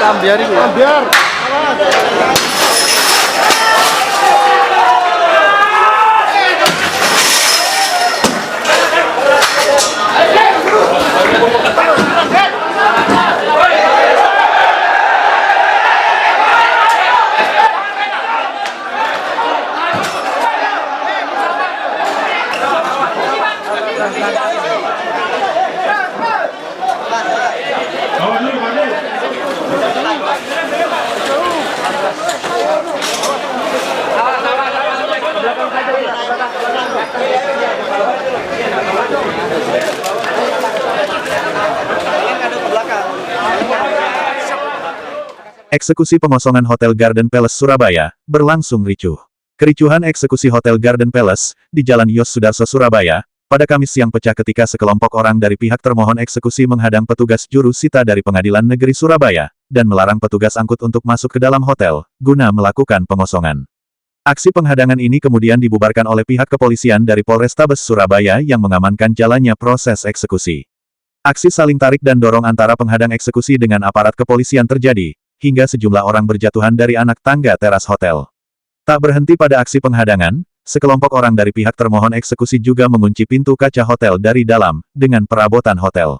Ambiar itu. Ambiar. Eksekusi pengosongan Hotel Garden Palace Surabaya berlangsung ricuh. Kericuhan eksekusi Hotel Garden Palace di Jalan Yos Sudarso Surabaya pada Kamis siang pecah ketika sekelompok orang dari pihak termohon eksekusi menghadang petugas juru sita dari Pengadilan Negeri Surabaya dan melarang petugas angkut untuk masuk ke dalam hotel guna melakukan pengosongan. Aksi penghadangan ini kemudian dibubarkan oleh pihak kepolisian dari Polrestabes Surabaya yang mengamankan jalannya proses eksekusi. Aksi saling tarik dan dorong antara penghadang eksekusi dengan aparat kepolisian terjadi, hingga sejumlah orang berjatuhan dari anak tangga teras hotel. Tak berhenti pada aksi penghadangan, sekelompok orang dari pihak termohon eksekusi juga mengunci pintu kaca hotel dari dalam, dengan perabotan hotel.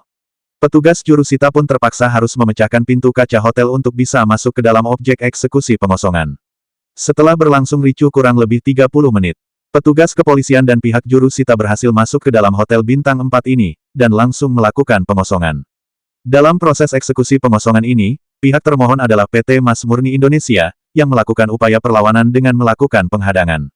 Petugas jurusita pun terpaksa harus memecahkan pintu kaca hotel untuk bisa masuk ke dalam objek eksekusi pengosongan. Setelah berlangsung ricuh kurang lebih 30 menit, petugas kepolisian dan pihak jurusita berhasil masuk ke dalam hotel bintang 4 ini, dan langsung melakukan pengosongan. Dalam proses eksekusi pengosongan ini, pihak termohon adalah PT Mas Murni Indonesia, yang melakukan upaya perlawanan dengan melakukan penghadangan.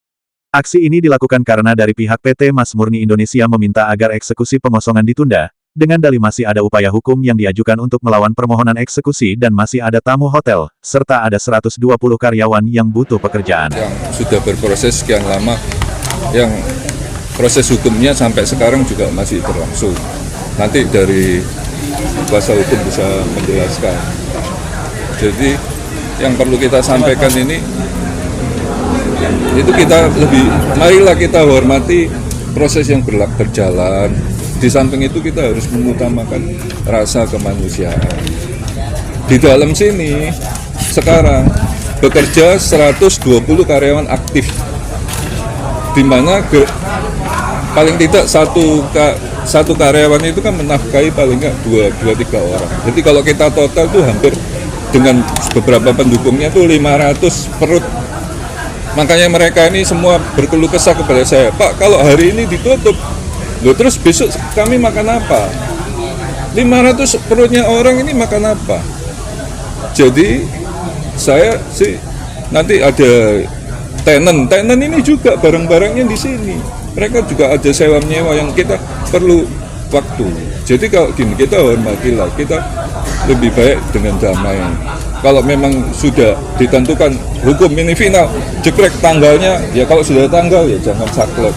Aksi ini dilakukan karena dari pihak PT Mas Murni Indonesia meminta agar eksekusi pengosongan ditunda, dengan dalih masih ada upaya hukum yang diajukan untuk melawan permohonan eksekusi dan masih ada tamu hotel, serta ada 120 karyawan yang butuh pekerjaan. Yang sudah berproses sekian lama, yang proses hukumnya sampai sekarang juga masih berlangsung. Nanti dari kuasa hukum bisa menjelaskan. Jadi yang perlu kita sampaikan ini, itu kita marilah kita hormati proses yang berjalan. Di samping itu kita harus mengutamakan rasa kemanusiaan. Di dalam sini sekarang bekerja 120 karyawan aktif, di mana paling tidak satu karyawan itu kan menafkahi paling nggak 2-3 orang. Jadi kalau kita total tuh hampir dengan beberapa pendukungnya tuh 500 perut. Makanya mereka ini semua berkeluh kesah kepada saya, Pak, kalau hari ini ditutup, loh terus besok kami makan apa? 500 perutnya orang ini makan apa? Jadi saya sih nanti ada tenan ini juga barang-barangnya di sini. Mereka juga ada sewa menyewa yang kita perlu waktu. Jadi kalau gini, kita hormatilah, kita lebih baik dengan damai. Kalau memang sudah ditentukan hukum ini final, jekrek tanggalnya, ya kalau sudah tanggal ya jangan saklek.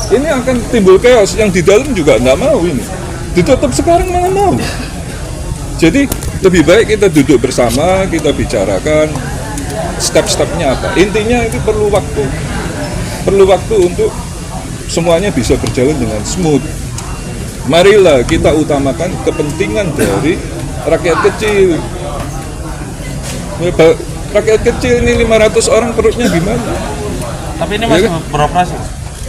Ini akan timbul chaos, yang di dalam juga nggak mau ini. Ditutup sekarang mana mau. Jadi lebih baik kita duduk bersama, kita bicarakan step-stepnya apa. Intinya itu perlu waktu. Perlu waktu untuk semuanya bisa berjalan dengan smooth. Marilah kita utamakan kepentingan dari rakyat kecil. Rakyat kecil ini 500 orang perutnya gimana? Tapi ini masih beroperasi?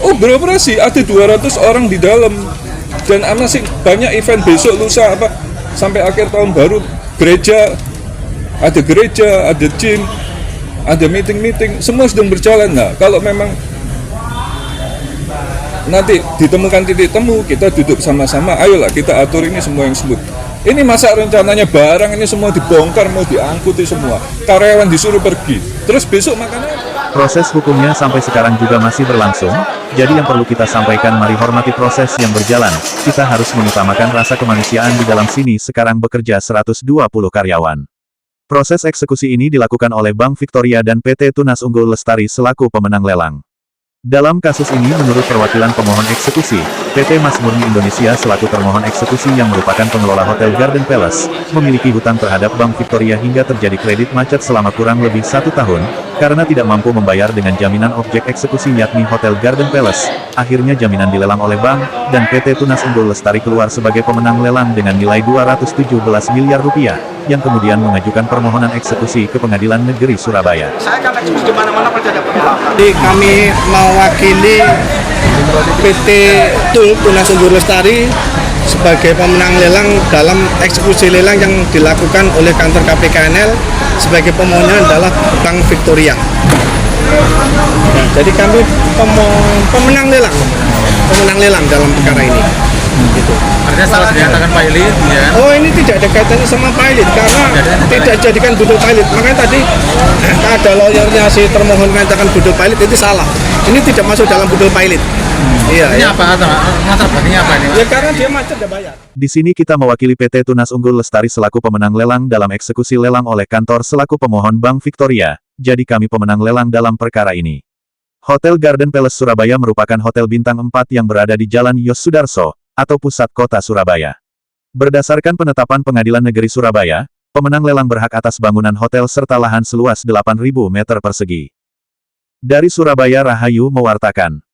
Oh, beroperasi, ada 200 orang di dalam. Dan masih banyak event besok, lusa, sampai akhir tahun baru. Gereja, ada gym, ada meeting, semua sedang berjalan. Nah, kalau memang nanti ditemukan titik temu, kita duduk sama-sama, ayolah kita atur ini semua yang smooth. Ini masa rencananya barang ini semua dibongkar, mau diangkuti semua, karyawan disuruh pergi, terus besok makan apa? Proses hukumnya sampai sekarang juga masih berlangsung, jadi yang perlu kita sampaikan, mari hormati proses yang berjalan. Kita harus mengutamakan rasa kemanusiaan. Di dalam sini sekarang bekerja 120 karyawan. Proses eksekusi ini dilakukan oleh Bank Victoria dan PT Tunas Unggul Lestari selaku pemenang lelang. Dalam kasus ini menurut perwakilan pemohon eksekusi, PT Mas Murni Indonesia selaku termohon eksekusi yang merupakan pengelola Hotel Garden Palace, memiliki hutang terhadap Bank Victoria hingga terjadi kredit macet selama kurang lebih 1 tahun, Karena tidak mampu membayar dengan jaminan objek eksekusi yakni Hotel Garden Palace, akhirnya jaminan dilelang oleh bank, dan PT Tunas Unggul Lestari keluar sebagai pemenang lelang dengan nilai 217 miliar rupiah, yang kemudian mengajukan permohonan eksekusi ke Pengadilan Negeri Surabaya. Saya akan eksekusi di mana-mana pasti ada perlawanan. Jadi kami mewakili PT Tunas Unggul Lestari sebagai pemenang lelang dalam eksekusi lelang yang dilakukan oleh kantor KPKNL. Sebagai pemohonnya adalah Bank Victoria. Nah, jadi kami pemenang lelang dalam perkara ini. Gitu. Artinya salah dinyatakan pilot, ya. Oh, ini tidak ada kaitannya sama pilot karena tidak jadikan budul pilot. Makanya tadi ada lawyernya si termohon mengatakan budul pilot itu salah. Ini tidak masuk dalam budul pilot. Iya. Ini apa? Latar belakangnya apa ini? Ya karena dia macet udah bayar. Di sini kita mewakili PT Tunas Unggul Lestari selaku pemenang lelang dalam eksekusi lelang oleh kantor selaku pemohon Bank Victoria, jadi kami pemenang lelang dalam perkara ini. Hotel Garden Palace Surabaya merupakan hotel bintang 4 yang berada di Jalan Yos Sudarso, atau pusat kota Surabaya. Berdasarkan penetapan Pengadilan Negeri Surabaya, pemenang lelang berhak atas bangunan hotel serta lahan seluas 8.000 meter persegi. Dari Surabaya Rahayu mewartakan.